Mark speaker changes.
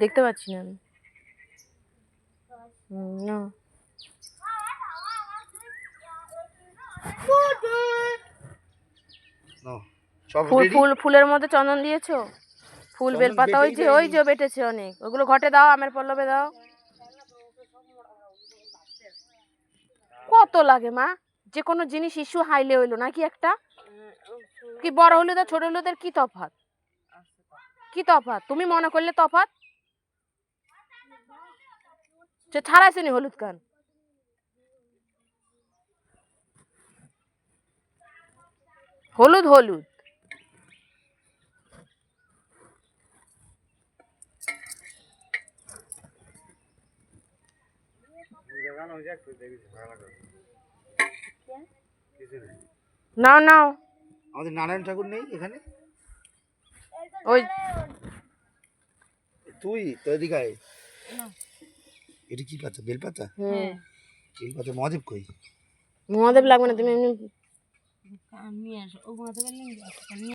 Speaker 1: দেখতে পাচ্ছি না আমি। না ফুলের মধ্যে চন্দন দিয়েছো? ফুল বেলপাতা ওই যে বেটেছে অনেক, ওগুলো ঘটে দাও, আমের পল্লবে দাও। কত লাগে মা? যে কোনো জিনিস ইস্যু হাইলে হইলো নাকি একটা? কি বড় হলুদ আর ছোট হলুদের কি তফাৎ? কি তফাৎ তুমি মনে করলে তফাৎ? সে ছাড়াইছেনি হলুদ কান। হলুদ হলুদ নাও নাও।
Speaker 2: আমাদের নারায়ণ ঠাকুর নেই এখানে?
Speaker 1: ওই
Speaker 2: তুই তো এদিকে আয়। এটা কি পাতা? বেলপাতা? বেলপাতা। মহাদেব কই?
Speaker 1: মহাদেব লাগবে না, তুমি এমনি